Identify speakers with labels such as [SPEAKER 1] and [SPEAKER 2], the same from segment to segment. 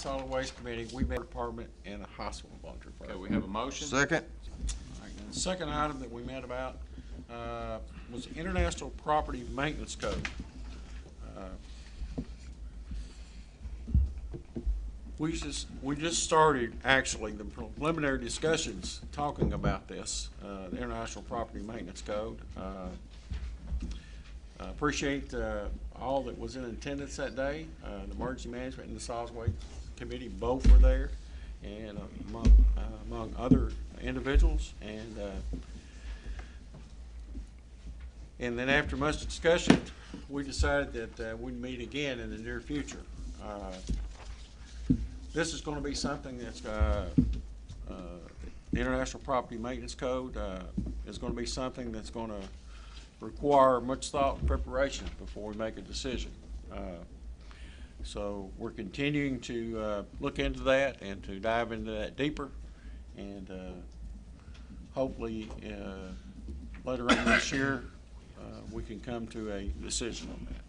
[SPEAKER 1] Solid Waste Committee, we met department and a hospital volunteer fire.
[SPEAKER 2] Okay, we have a motion.
[SPEAKER 3] Second.
[SPEAKER 1] All right, and the second item that we met about was International Property Maintenance Code. We just started actually the preliminary discussions talking about this, the International Property Maintenance Code. Appreciate all that was in attendance that day. The Emergency Management and the Solid Waste Committee both were there, and among other individuals. And then after much discussion, we decided that we'd meet again in the near future. This is going to be something that's the International Property Maintenance Code is going to be something that's going to require much thought and preparation before we make a decision. So we're continuing to look into that and to dive into that deeper, and hopefully later on this year we can come to a decision on that.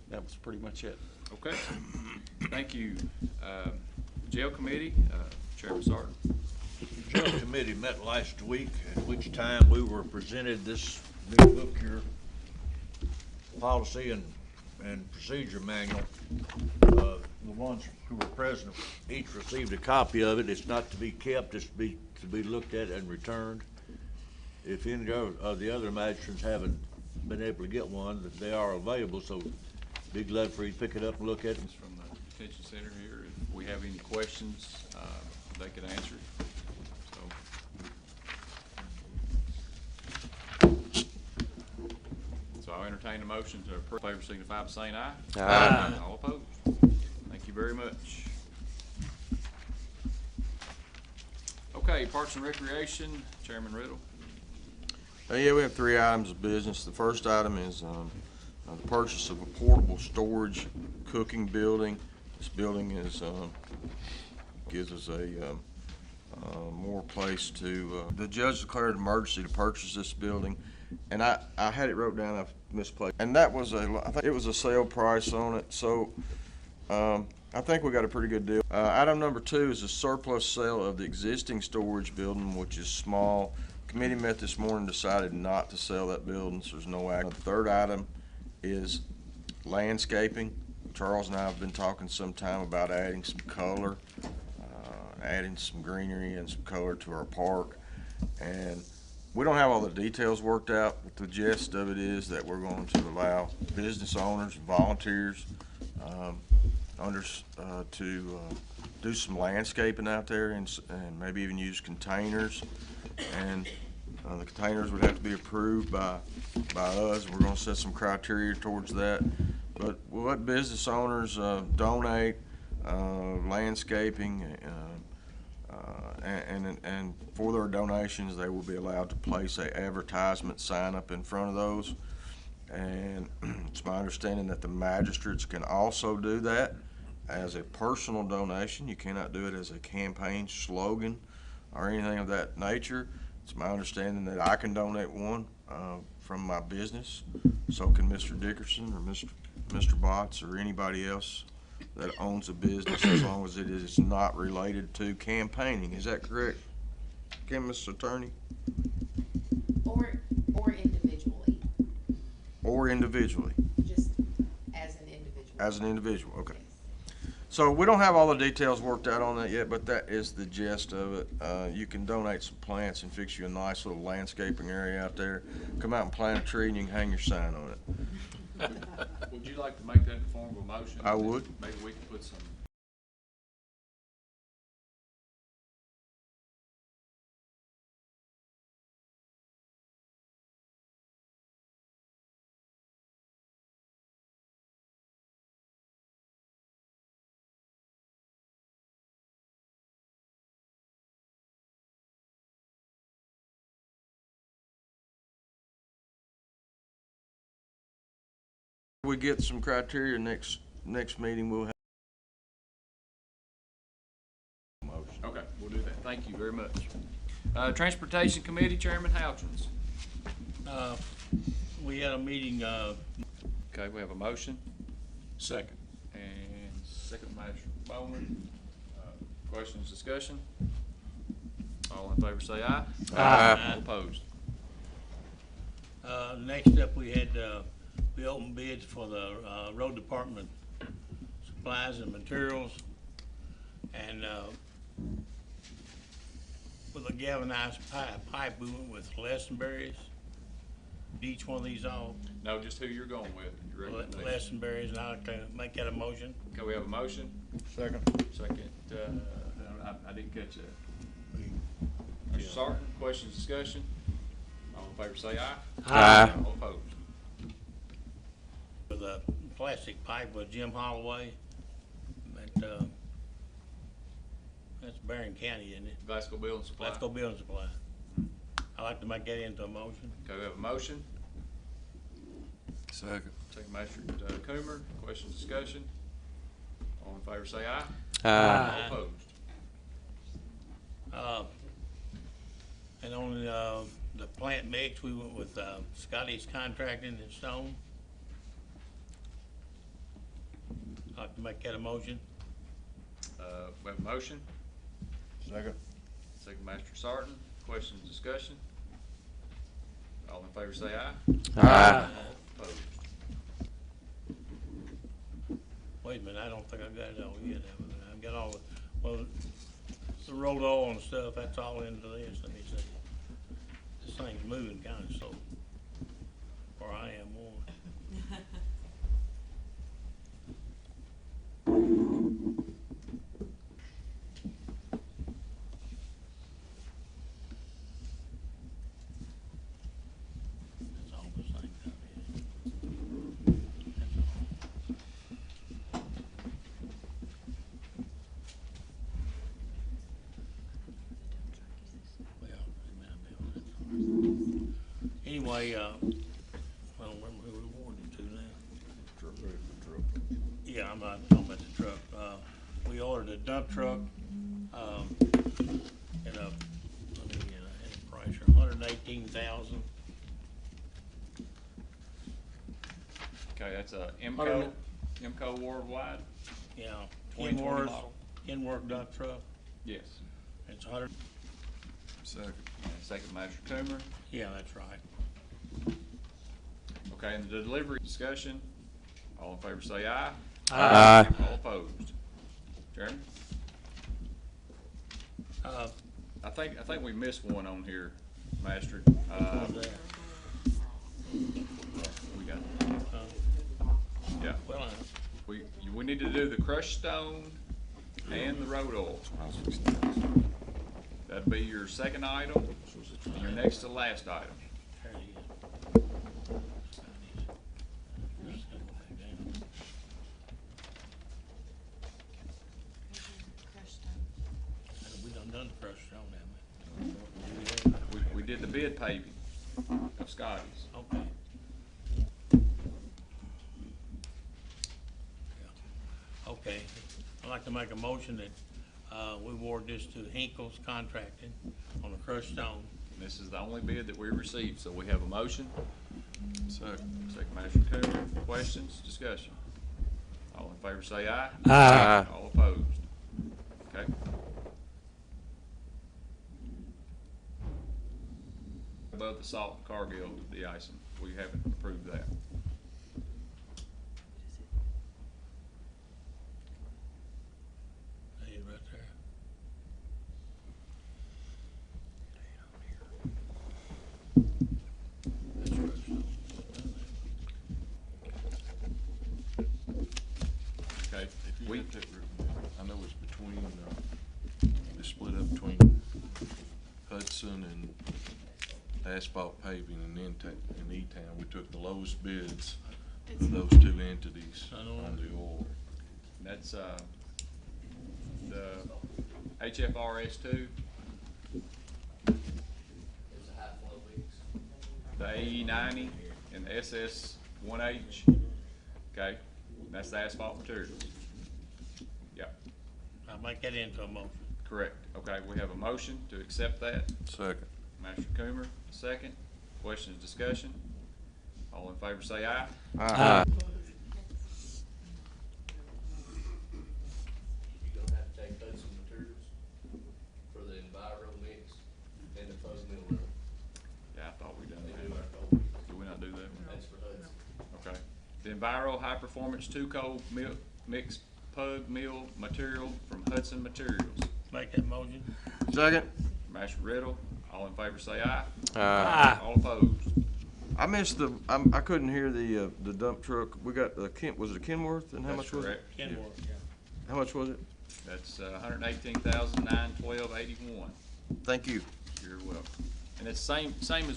[SPEAKER 1] That was pretty much it.
[SPEAKER 2] Okay, thank you. Jail Committee, Chairman Sarton.
[SPEAKER 4] The Jail Committee met last week, at which time we were presented this new book here, Policy and Procedure Manual. The ones who were present each received a copy of it. It's not to be kept, it's to be looked at and returned. If any of the other magistrates haven't been able to get one, that they are available, so be glad for you to pick it up and look at it.
[SPEAKER 2] It's from the detention center here. If we have any questions, they could answer. So I'll entertain a motion to approve. Favor signify by saying aye.
[SPEAKER 3] Aye.
[SPEAKER 2] All opposed? Thank you very much. Okay, Parks and Recreation, Chairman Riddle.
[SPEAKER 3] Yeah, we have 3 items of business. The first item is the purchase of a portable storage cooking building. This building is gives us a more place to. The judge declared an emergency to purchase this building, and I had it wrote down. I've misplaced, and that was I think it was a sale price on it. So I think we got a pretty good deal. Item number 2 is a surplus sale of the existing storage building, which is small. Committee met this morning, decided not to sell that building, so there's no action. The third item is landscaping. Charles and I have been talking some time about adding some color, adding some greenery and some color to our park. And we don't have all the details worked out, but the gist of it is that we're going to allow business owners, volunteers, to do some landscaping out there and maybe even use containers. And the containers would have to be approved by us. We're going to set some criteria towards that. But we'll let business owners donate landscaping, and for their donations, they will be allowed to place a advertisement sign up in front of those. And it's my understanding that the magistrates can also do that as a personal donation. You cannot do it as a campaign slogan or anything of that nature. It's my understanding that I can donate one from my business. So can Mr. Dickerson or Mr. Botts or anybody else that owns a business, as long as it is not related to campaigning. Is that correct, Mr. Attorney?
[SPEAKER 5] Or individually.
[SPEAKER 3] Or individually.
[SPEAKER 5] Just as an individual.
[SPEAKER 3] As an individual, okay.
[SPEAKER 5] Yes.
[SPEAKER 3] So we don't have all the details worked out on that yet, but that is the gist of it. You can donate some plants and fix you a nice little landscaping area out there. Come out and plant a tree and you can hang your sign on it.
[SPEAKER 2] Would you like to make that in the form of a motion?
[SPEAKER 3] I would.
[SPEAKER 2] Maybe we can put some.
[SPEAKER 3] We get some criteria next meeting. We'll have motion.
[SPEAKER 2] Okay, we'll do that. Thank you very much. Transportation Committee, Chairman Houchins.
[SPEAKER 6] We had a meeting,
[SPEAKER 2] Okay, we have a motion.
[SPEAKER 1] Second.
[SPEAKER 2] And second, Master Bowman. Questions, discussion? All in favor say aye.
[SPEAKER 3] Aye.
[SPEAKER 2] All opposed?
[SPEAKER 6] Next up, we had, we opened bids for the, road department supplies and materials. And, with a galvanized pipe, we went with Lessenberries. Each one of these all,
[SPEAKER 2] No, just who you're going with, your recommendation.
[SPEAKER 6] Lessenberries, and I'd like to make that a motion.
[SPEAKER 2] Okay, we have a motion.
[SPEAKER 4] Second.
[SPEAKER 2] Second, I didn't catch that. Mr. Sarton, questions, discussion? All in favor say aye.
[SPEAKER 3] Aye.
[SPEAKER 2] All opposed?
[SPEAKER 6] With a plastic pipe with Jim Holloway. But, that's Barren County, isn't it?
[SPEAKER 2] Glasgow Building Supply.
[SPEAKER 6] Let's go building supply. I'd like to make that into a motion.
[SPEAKER 2] Okay, we have a motion.
[SPEAKER 3] Second.
[SPEAKER 2] Second, Master Coomer, questions, discussion? All in favor say aye.
[SPEAKER 3] Aye.
[SPEAKER 2] All opposed?
[SPEAKER 6] And on, the plant mix, we went with, Scotty's Contracting in Stone. I'd like to make that a motion.
[SPEAKER 2] We have a motion.
[SPEAKER 4] Second.
[SPEAKER 2] Second, Master Sarton, questions, discussion? All in favor say aye.
[SPEAKER 3] Aye.
[SPEAKER 2] All opposed?
[SPEAKER 6] Wait a minute, I don't think I got it all yet. I've got all the, well, the rolled oil and stuff, that's all into this. Let me see. This thing's moving kinda slow. Or I am one. That's all the same company. That's all. Well, it might be on that. Anyway, I don't remember who we awarded it to now. Yeah, I'm not talking about the truck. We ordered a dump truck, at a, let me get a price for $118,000.
[SPEAKER 2] Okay, that's a
[SPEAKER 6] Hundred-
[SPEAKER 2] IMCO worldwide?
[SPEAKER 6] Yeah,
[SPEAKER 2] 2020
[SPEAKER 6] Kenworth,
[SPEAKER 2] model?
[SPEAKER 6] Kenworth dump truck.
[SPEAKER 2] Yes.
[SPEAKER 6] It's 100,
[SPEAKER 3] Second.
[SPEAKER 2] And second, Master Coomer.
[SPEAKER 6] yeah, that's right.
[SPEAKER 2] Okay, and the delivery discussion, all in favor say aye.
[SPEAKER 3] Aye.
[SPEAKER 2] All opposed? Chairman? I think we missed one on here, Master.
[SPEAKER 6] What was that?
[SPEAKER 2] We got, yeah,
[SPEAKER 6] Well,
[SPEAKER 2] we need to do the crushed stone and the road oil. That'd be your second item, and your next to last item.
[SPEAKER 6] there it is. Just gonna go back down. We done the crushed stone, haven't we?
[SPEAKER 2] We did the bid paving of Scotty's.
[SPEAKER 6] Okay. Yeah. Okay, I'd like to make a motion that, we award this to Hinkle's Contracting on the crushed stone.
[SPEAKER 2] This is the only bid that we received, so we have a motion.
[SPEAKER 3] Second.
[SPEAKER 2] Second, Master Coomer. Questions, discussion? All in favor say aye.
[SPEAKER 3] Aye.
[SPEAKER 2] All opposed? Okay. Above the salt and Cargill de-icing, we haven't approved that.
[SPEAKER 6] There it is right there. That's crushed stone.
[SPEAKER 2] Okay,
[SPEAKER 7] If you
[SPEAKER 2] we,
[SPEAKER 7] got that written down, I know it's between, it's split up between Hudson and Asphalt Paving and in E-Town. We took the lowest bids of those two entities on the oil.
[SPEAKER 2] that's, the HFRS two, the AE 90, and the SS 1H. Okay, that's the asphalt materials. Yep,
[SPEAKER 6] I'll make that into a motion.
[SPEAKER 2] correct. Okay, we have a motion to accept that.
[SPEAKER 3] Second.
[SPEAKER 2] Master Coomer, second. Questions, discussion? All in favor say aye.
[SPEAKER 3] Aye.
[SPEAKER 2] Enviro High Performance Two-Coat Milk Mixed Pug Meal Material from Hudson Materials.
[SPEAKER 6] Make that motion.
[SPEAKER 3] Second?
[SPEAKER 2] Master Riddle, all in favor say aye.
[SPEAKER 6] Aye.
[SPEAKER 2] All opposed.
[SPEAKER 3] I missed I couldn't hear the dump truck. We got was it a Kenworth, and how
[SPEAKER 2] That's
[SPEAKER 3] much was it?
[SPEAKER 2] correct.
[SPEAKER 6] Kenworth, yeah.
[SPEAKER 3] How much was it?
[SPEAKER 2] That's $118,912.81.
[SPEAKER 3] Thank you.
[SPEAKER 2] You're welcome. And it's same type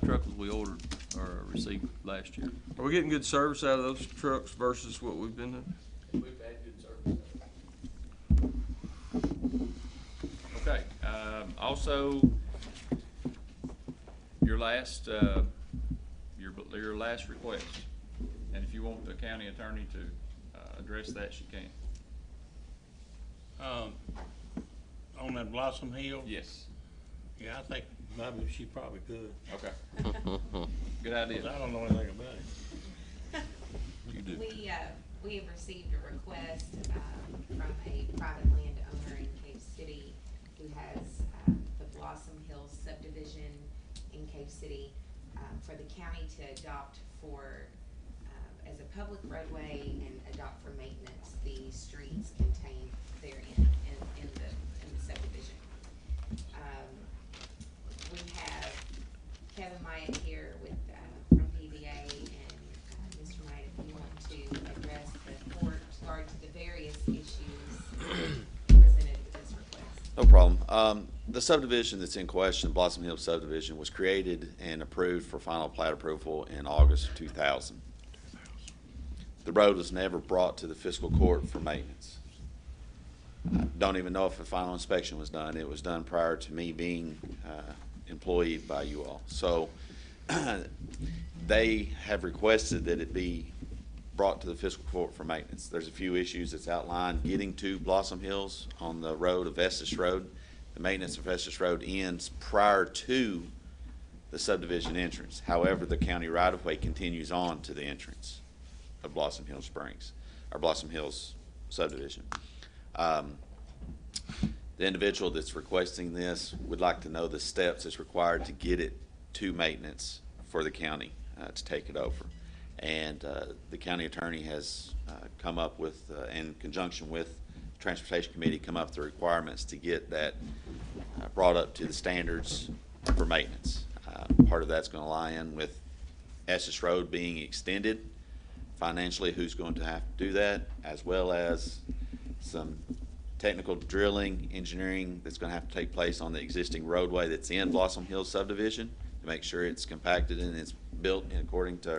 [SPEAKER 2] of truck as we ordered or received last year.
[SPEAKER 3] Are we getting good service out of those trucks versus what we've been doing?
[SPEAKER 2] We've had good service. Okay, also, your last request, and if you want the county attorney to, address that, she can.
[SPEAKER 6] On that Blossom Hill?
[SPEAKER 2] Yes.
[SPEAKER 6] Yeah, I think maybe she probably could.
[SPEAKER 2] Okay. Good idea.
[SPEAKER 6] 'Cause I don't know anything about it.
[SPEAKER 2] You do.
[SPEAKER 5] We have received a request, from a private landowner in Cave City who has, the Blossom Hills subdivision in Cave City, for the county to adopt as a public roadway and adopt for maintenance the streets contained therein in the subdivision. We have Kevin Myatt here from PVA, and Mr. Myatt, if you want to address the court with regard to the various issues presented with this request.
[SPEAKER 8] No problem. The subdivision that's in question, Blossom Hill subdivision, was created and approved for final plat approval in August of 2000. The road was never brought to the fiscal court for maintenance. I don't even know if a final inspection was done. It was done prior to me being employed by you all. So they have requested that it be brought to the fiscal court for maintenance. There's a few issues that's outlined getting to Blossom Hills on the road of Estes Road. The maintenance of Estes Road ends prior to the subdivision entrance. However, the county right-of-way continues on to the entrance of Blossom Hills Springs, or Blossom Hills subdivision. The individual that's requesting this would like to know the steps that's required to get it to maintenance for the county to take it over. And the county attorney has come up with, in conjunction with the Transportation Committee, come up with the requirements to get that brought up to the standards for maintenance. Part of that's going to lie in with Estes Road being extended. Financially, who's going to have to do that, as well as some technical drilling, engineering that's going to have to take place on the existing roadway that's in Blossom Hills subdivision to make sure it's compacted and it's built according to